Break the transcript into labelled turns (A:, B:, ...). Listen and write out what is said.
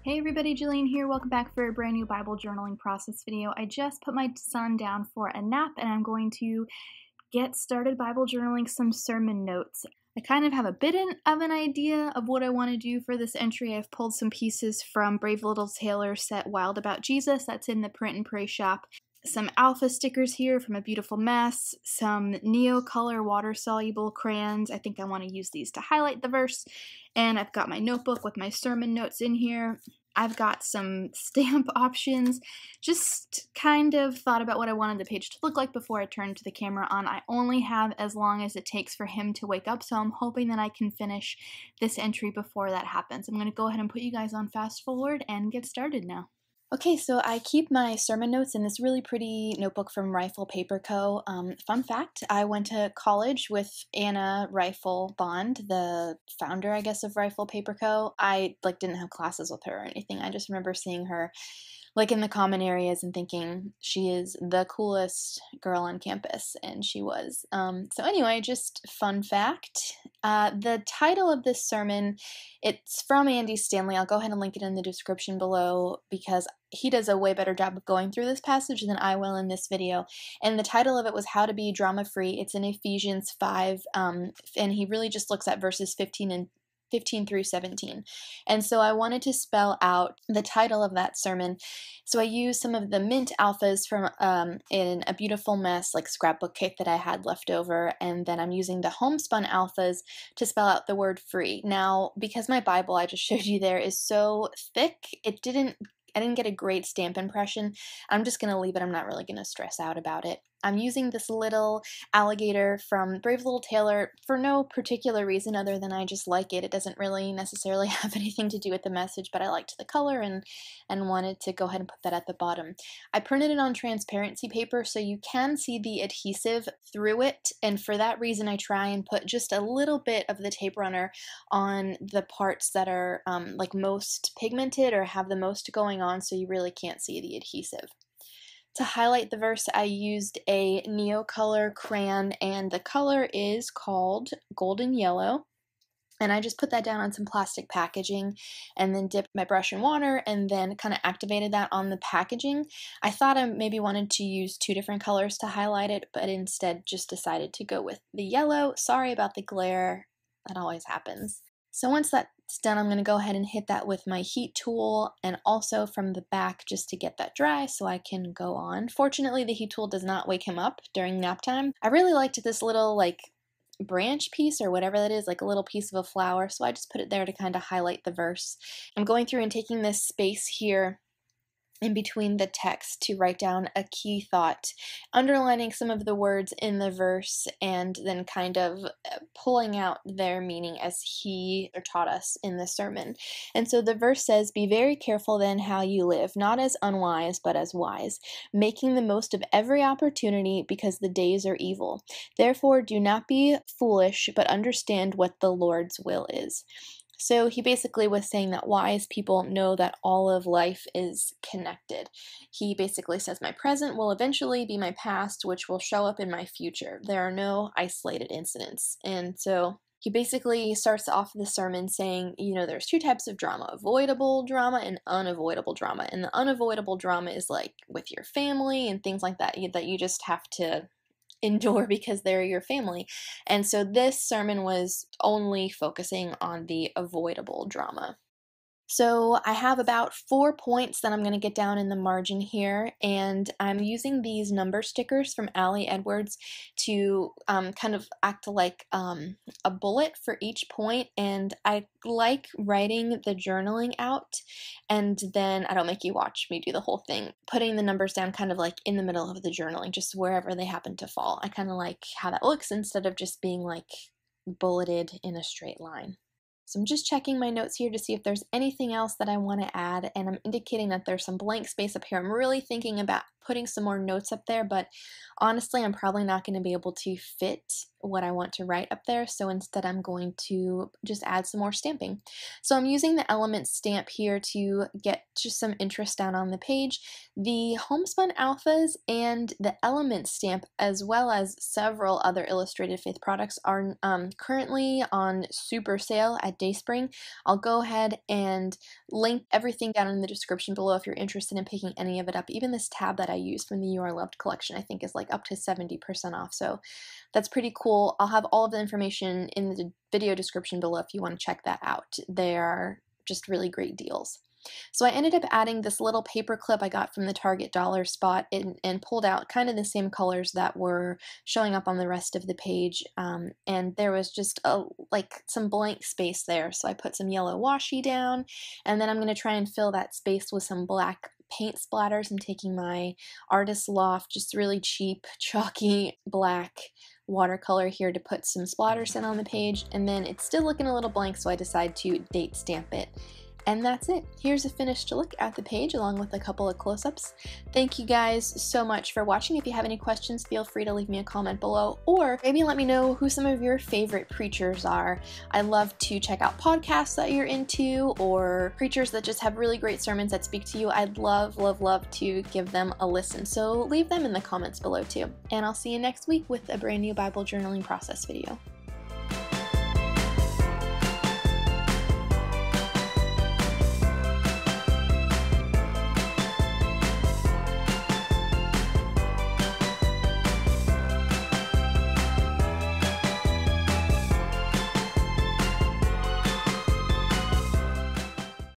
A: Hey everybody, Jillian here. Welcome back for a brand new Bible journaling process video. I just put my son down for a nap and I'm going to get started Bible journaling some sermon notes. I kind of have a bit of an idea of what I want to do for this entry. I've pulled some pieces from Brave Little Tailor set Wild About Jesus. That's in the Print and Pray shop. Some alpha stickers here from A Beautiful Mess, some Neocolor water-soluble crayons. I think I want to use these to highlight the verse. And I've got my notebook with my sermon notes in here. I've got some stamp options. Just kind of thought about what I wanted the page to look like before I turned to the camera on. I only have as long as it takes for him to wake up, so I'm hoping that I can finish this entry before that happens. I'm going to go ahead and put you guys on fast forward and get started now. Okay, so I keep my sermon notes in this really pretty notebook from Rifle Paper Co. Fun fact, I went to college with Anna Rifle Bond, the founder, I guess, of Rifle Paper Co. I didn't have classes with her or anything. I just remember seeing her in the common areas and thinking she is the coolest girl on campus, and she was. So anyway, just fun fact. The title of this sermon, it's from Andy Stanley. I'll go ahead and link it in the description below because he does a way better job of going through this passage than I will in this video. And the title of it was How to Be Drama Free. It's in Ephesians 5, and he really just looks at verses 15 through 17. And so I wanted to spell out the title of that sermon. So I used some of the mint alphas from in A Beautiful Mess, scrapbook kit that I had left over, and then I'm using the homespun alphas to spell out the word free. Now, because my Bible I just showed you there is so thick, I didn't get a great stamp impression. I'm just going to leave it. I'm not really going to stress out about it. I'm using this little alligator from Brave Little Tailor for no particular reason other than I just like it. It doesn't really necessarily have anything to do with the message, but I liked the color and wanted to go ahead and put that at the bottom. I printed it on transparency paper so you can see the adhesive through it, and for that reason I try and put just a little bit of the tape runner on the parts that are most pigmented or have the most going on, so you really can't see the adhesive. To highlight the verse, I used a Neocolor crayon, and the color is called Golden Yellow. And I just put that down on some plastic packaging and then dipped my brush in water and then kind of activated that on the packaging. I thought I maybe wanted to use two different colors to highlight it, but instead just decided to go with the yellow. Sorry about the glare, that always happens. So once that's done, I'm going to go ahead and hit that with my heat tool and also from the back just to get that dry so I can go on. Fortunately, the heat tool does not wake him up during nap time. I really liked this little branch piece or whatever that is, a little piece of a flower, so I just put it there to kind of highlight the verse. I'm going through and taking this space here in between the text to write down a key thought, underlining some of the words in the verse and then kind of pulling out their meaning as he taught us in the sermon. And so the verse says, "Be very careful then how you live, not as unwise but as wise, making the most of every opportunity because the days are evil. Therefore do not be foolish but understand what the Lord's will is." So he basically was saying that wise people know that all of life is connected. He basically says my present will eventually be my past, which will show up in my future. There are no isolated incidents. And so he basically starts off the sermon saying, there's two types of drama, avoidable drama and unavoidable drama. And the unavoidable drama is with your family and things like that you just have to endure because they're your family. And so this sermon was only focusing on the avoidable drama. So I have about 4 points that I'm going to get down in the margin here, and I'm using these number stickers from Allie Edwards to kind of act like a bullet for each point, and I like writing the journaling out, and then I don't make you watch me do the whole thing, putting the numbers down kind of in the middle of the journaling, just wherever they happen to fall. I kind of like how that looks instead of just being bulleted in a straight line. So I'm just checking my notes here to see if there's anything else that I want to add, and I'm indicating that there's some blank space up here. I'm really thinking about putting some more notes up there, but honestly, I'm probably not going to be able to fit what I want to write up there, so instead I'm going to just add some more stamping. So I'm using the element stamp here to get just some interest down on the page. The homespun alphas and the element stamp, as well as several other Illustrated Faith products, are currently on super sale at
B: Dayspring. I'll go ahead and link everything down in the description below if you're interested in picking any of it up. Even this tab that I use from the You Are Loved collection, I think is like up to 70% off, so that's pretty cool. I'll have all of the information in the video description below if you want to check that out. They are just really great deals. So I ended up adding this little paper clip I got from the Target dollar spot and pulled out kind of the same colors that were showing up on the rest of the page, and there was just like some blank space there, so I put some yellow washi down, and then I'm going to try and fill that space with some black paint splatters. I'm taking my Artist Loft, just really cheap, chalky black watercolor here to put some splatters in on the page, and then it's still looking a little blank, so I decide to date stamp it. And that's it. Here's a finished look at the page along with a couple of close-ups. Thank you guys so much for watching. If you have any questions, feel free to leave me a comment below, or maybe let me know who some of your favorite preachers are. I love to check out podcasts that you're into, or preachers that just have really great sermons that speak to you. I'd love, love, love to give them a listen. So leave them in the comments below too. And I'll see you next week with a brand new Bible journaling process video.